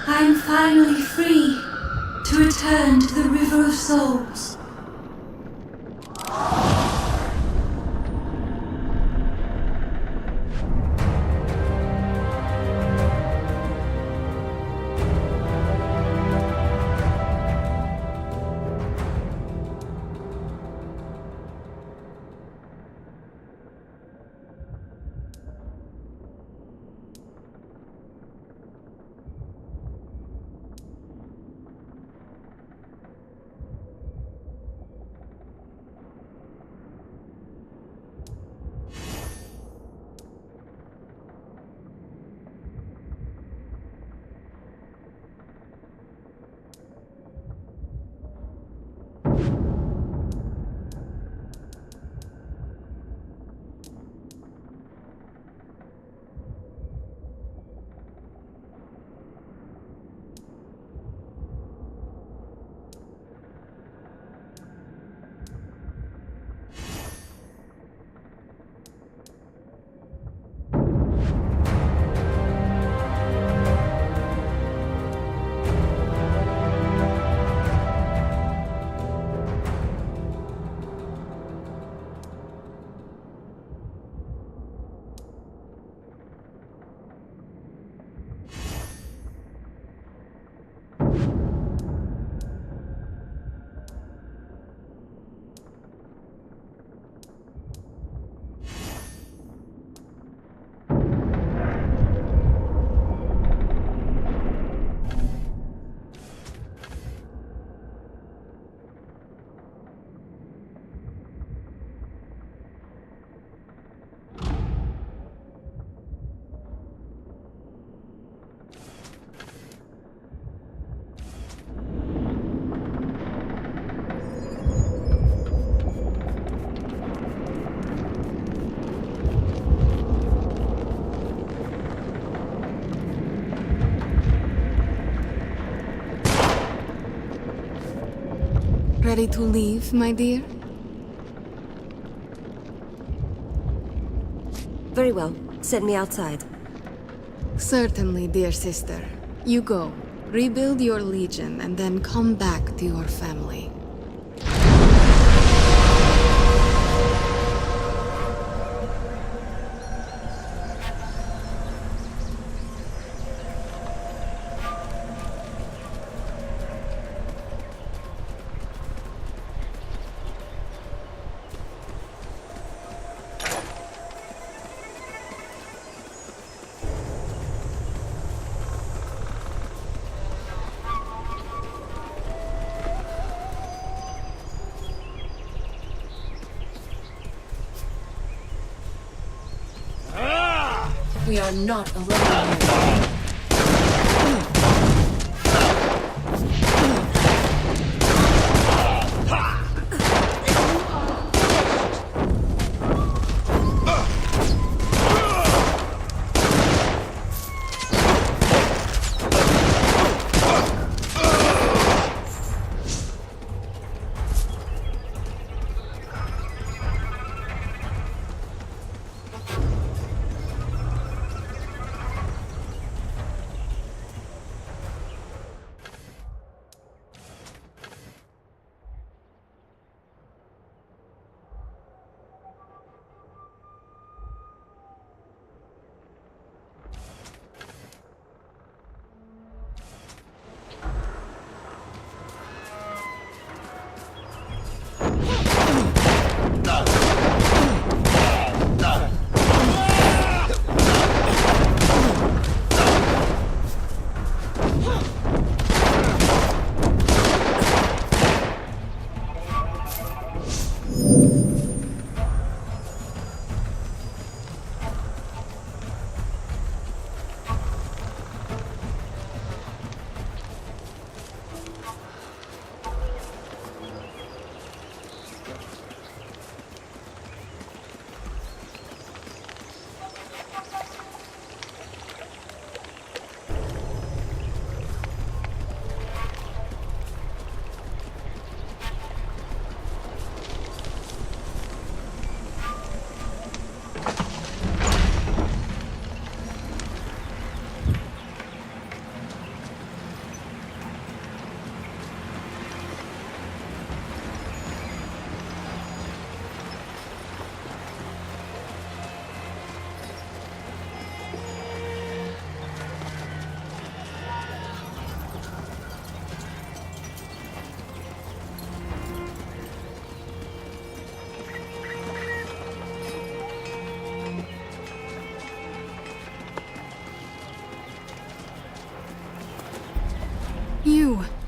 I'm finally free to return to the River of Souls. Ready to leave, my dear? Very well. Send me outside. Certainly, dear sister. You go. Rebuild your legion and then come back to your family. We are not alone here.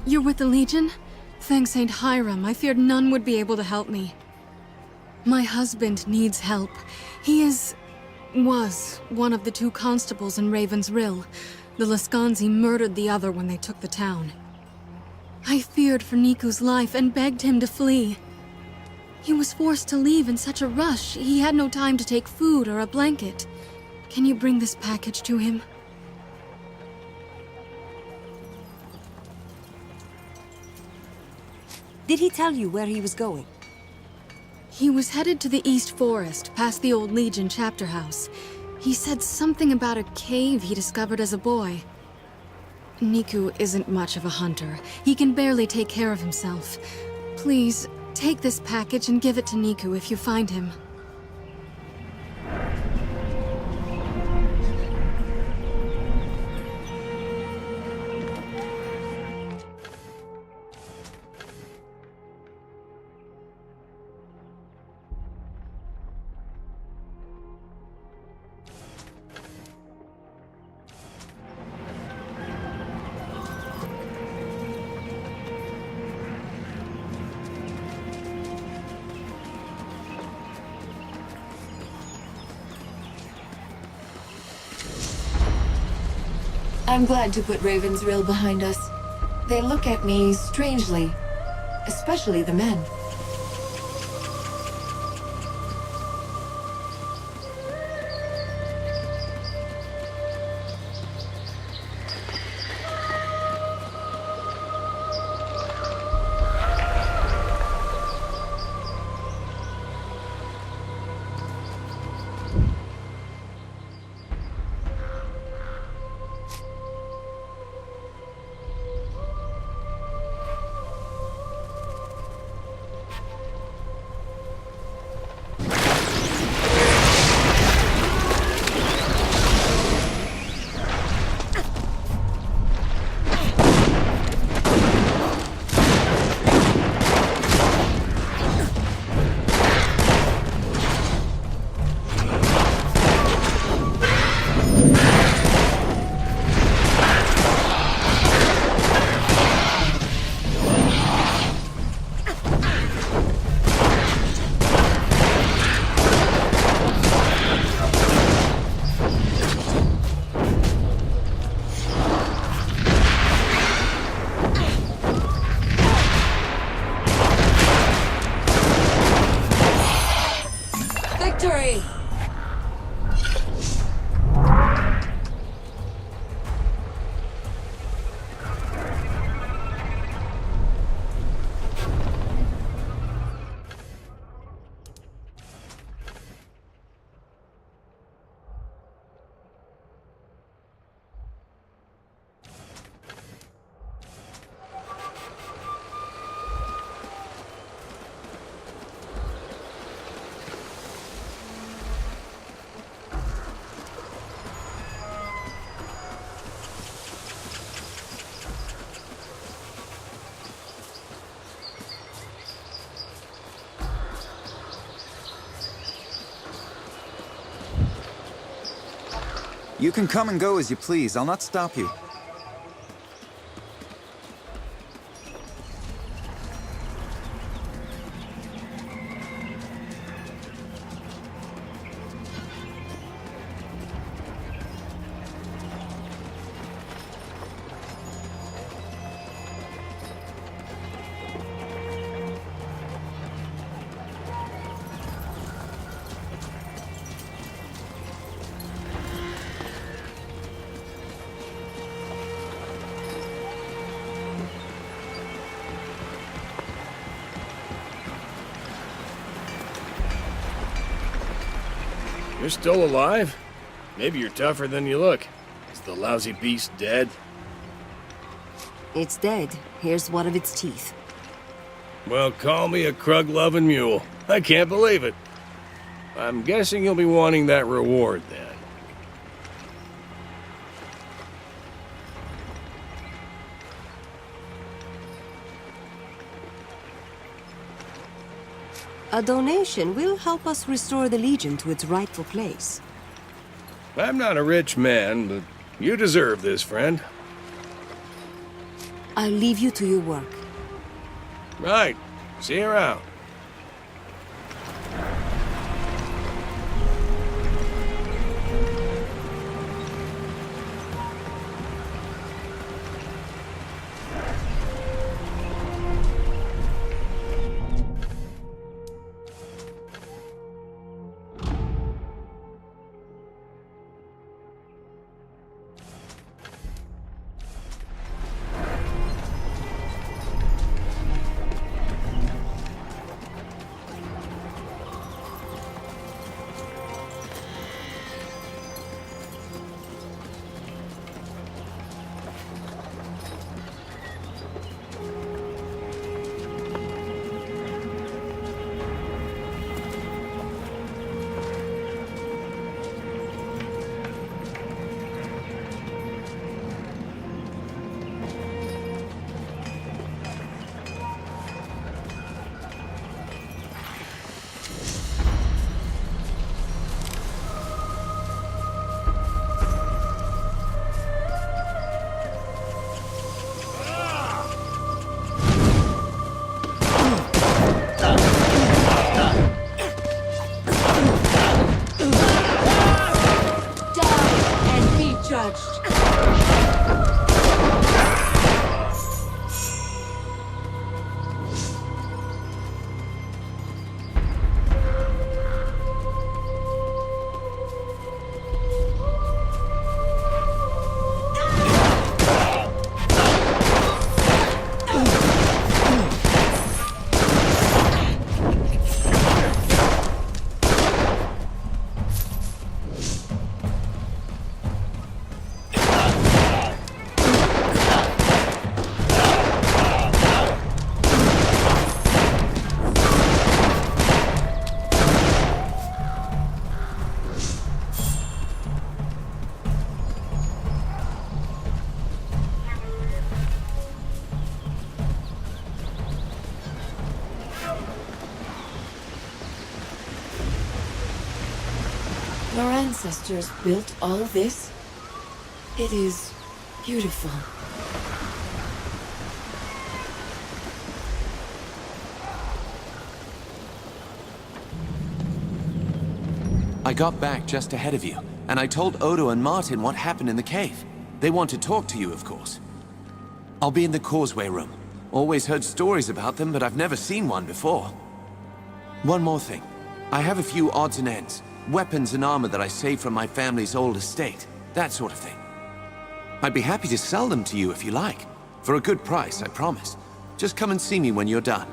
You're with the Legion? Thanks Saint Hiram, I feared none would be able to help me. My husband needs help. He was one of the 2 constables in Raven's Rill. The Lascanzi murdered the other when they took the town. I feared for Niku's life and begged him to flee. He was forced to leave in such a rush, he had no time to take food or a blanket. Can you bring this package to him? Did he tell you where he was going? He was headed to the East Forest, past the old Legion chapter house. He said something about a cave he discovered as a boy. Niku isn't much of a hunter. He can barely take care of himself. Please, take this package and give it to Niku if you find him. I'm glad to put Raven's Rill behind us. They look at me strangely, especially the men. Victory! You can come and go as you please. I'll not stop you. You're still alive? Maybe you're tougher than you look. Is the lousy beast dead? It's dead. Here's one of its teeth. Well, call me a crug-loving mule. I can't believe it. I'm guessing you'll be wanting that reward, then. A donation will help us restore the Legion to its rightful place. I'm not a rich man, but you deserve this, friend. I'll leave you to your work. Right. See you around. Your ancestors built all this? It is beautiful. I got back just ahead of you, and I told Odo and Martin what happened in the cave. They want to talk to you, of course. I'll be in the causeway room. Always heard stories about them, but I've never seen one before. One more thing. I have a few odds and ends. Weapons and armor that I saved from my family's old estate. That sort of thing. I'd be happy to sell them to you if you like. For a good price, I promise. Just come and see me when you're done.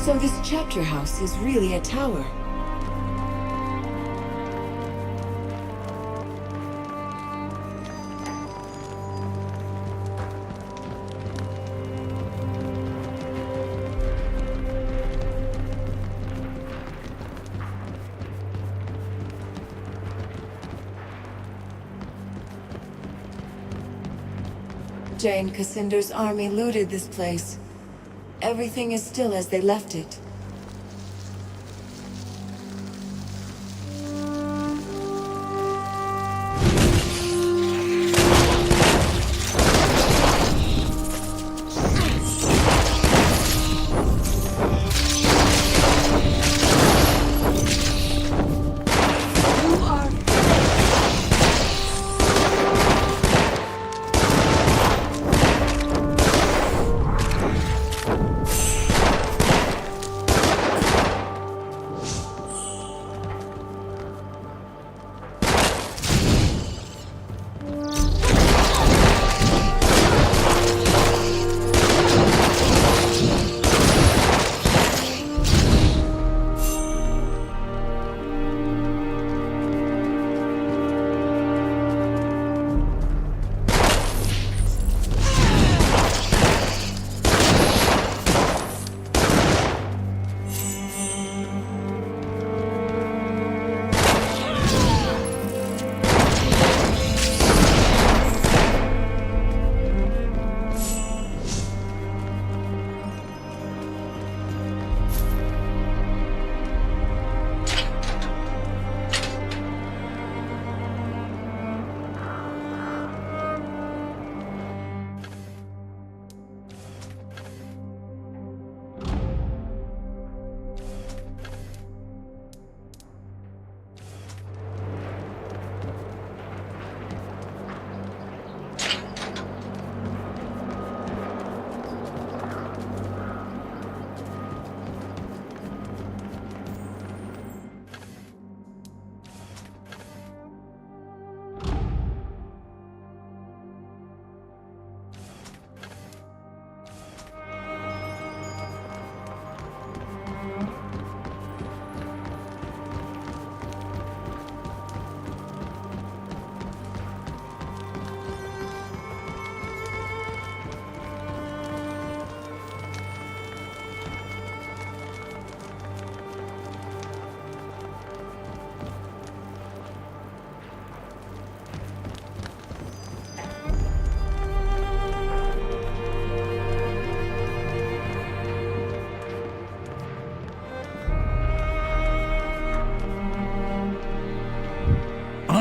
So this chapter house is really a tower. Jane Cassinder's army looted this place. Everything is still as they left it.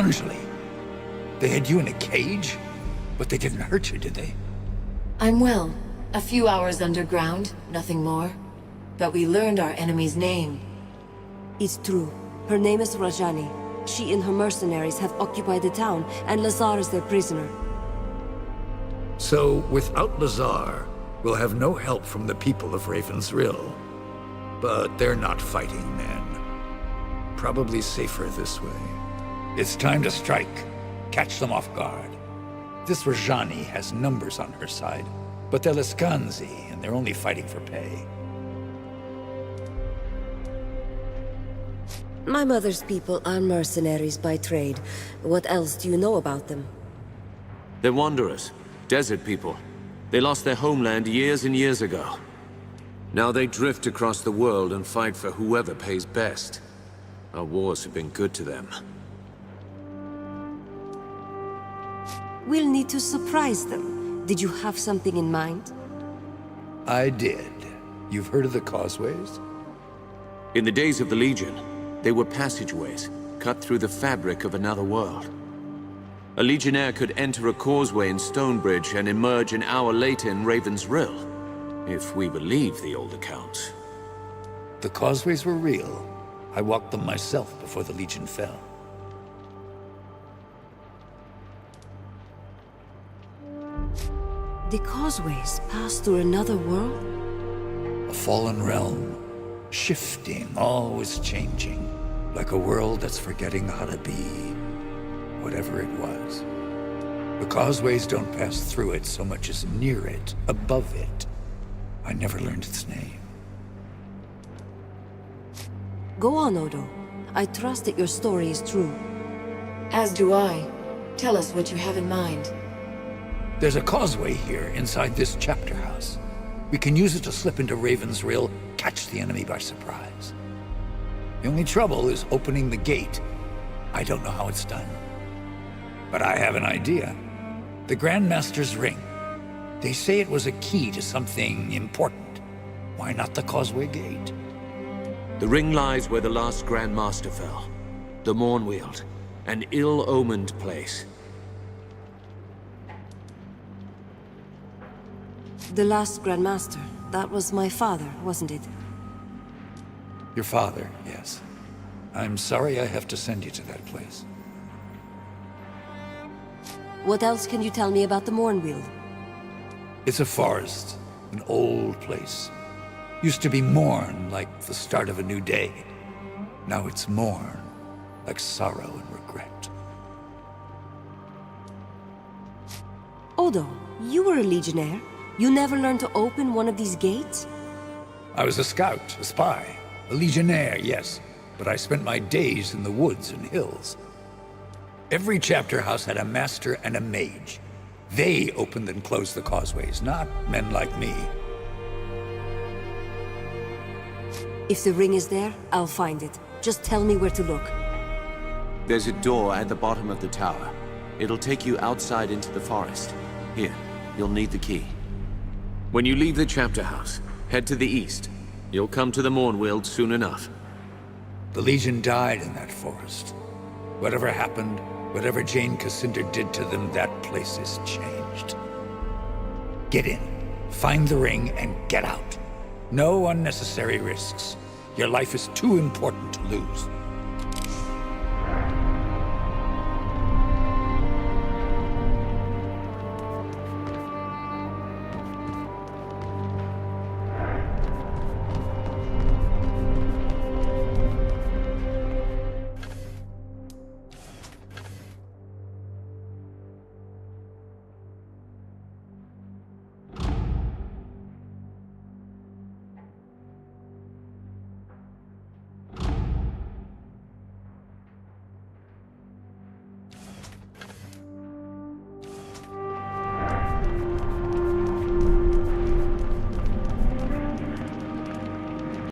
Anjali. They had you in a cage? But they didn't hurt you, did they? I'm well. A few hours underground, nothing more. But we learned our enemy's name. It's true. Her name is Rajani. She and her mercenaries have occupied the town, and Lazar is their prisoner. So, without Lazar, we'll have no help from the people of Raven's Rill. But they're not fighting men. Probably safer this way. It's time to strike. Catch them off guard. This Rajani has numbers on her side, but they're Laskanzi, and they're only fighting for pay. My mother's people are mercenaries by trade. What else do you know about them? They're wanderers, desert people. They lost their homeland years and years ago. Now they drift across the world and fight for whoever pays best. Our wars have been good to them. We'll need to surprise them. Did you have something in mind? I did. You've heard of the causeways? In the days of the Legion, they were passageways, cut through the fabric of another world. A Legionnaire could enter a causeway in Stonebridge and emerge an hour later in Raven's Rill, if we believe the old accounts. The causeways were real. I walked them myself before the Legion fell. The causeways pass through another world? A fallen realm. Shifting, always changing. Like a world that's forgetting how to be whatever it was. The causeways don't pass through it so much as near it, above it. I never learned its name. Go on, Odo. I trust that your story is true. As do I. Tell us what you have in mind. There's a causeway here inside this chapter house. We can use it to slip into Raven's Rill, catch the enemy by surprise. The only trouble is opening the gate. I don't know how it's done. But I have an idea. The Grandmaster's ring. They say it was a key to something important. Why not the causeway gate? The ring lies where the last Grandmaster fell. The Mornweald. An ill-omened place. The last Grandmaster. That was my father, wasn't it? Your father, yes. I'm sorry I have to send you to that place. What else can you tell me about the Mornweald? It's a forest, an old place. Used to be morn, like the start of a new day. Now it's mourn, like sorrow and regret. Odo, you were a Legionnaire. You never learned to open one of these gates? I was a scout, a spy, a legionnaire, yes, but I spent my days in the woods and hills. Every chapter house had a master and a mage. They opened and closed the causeways, not men like me. If the ring is there, I'll find it. Just tell me where to look. There's a door at the bottom of the tower. It'll take you outside into the forest. Here, you'll need the key. When you leave the chapter house, head to the east. You'll come to the Mornweald soon enough. The Legion died in that forest. Whatever happened, whatever Jane Cassinder did to them, that place is changed. Get in, find the ring, and get out. No unnecessary risks. Your life is too important to lose.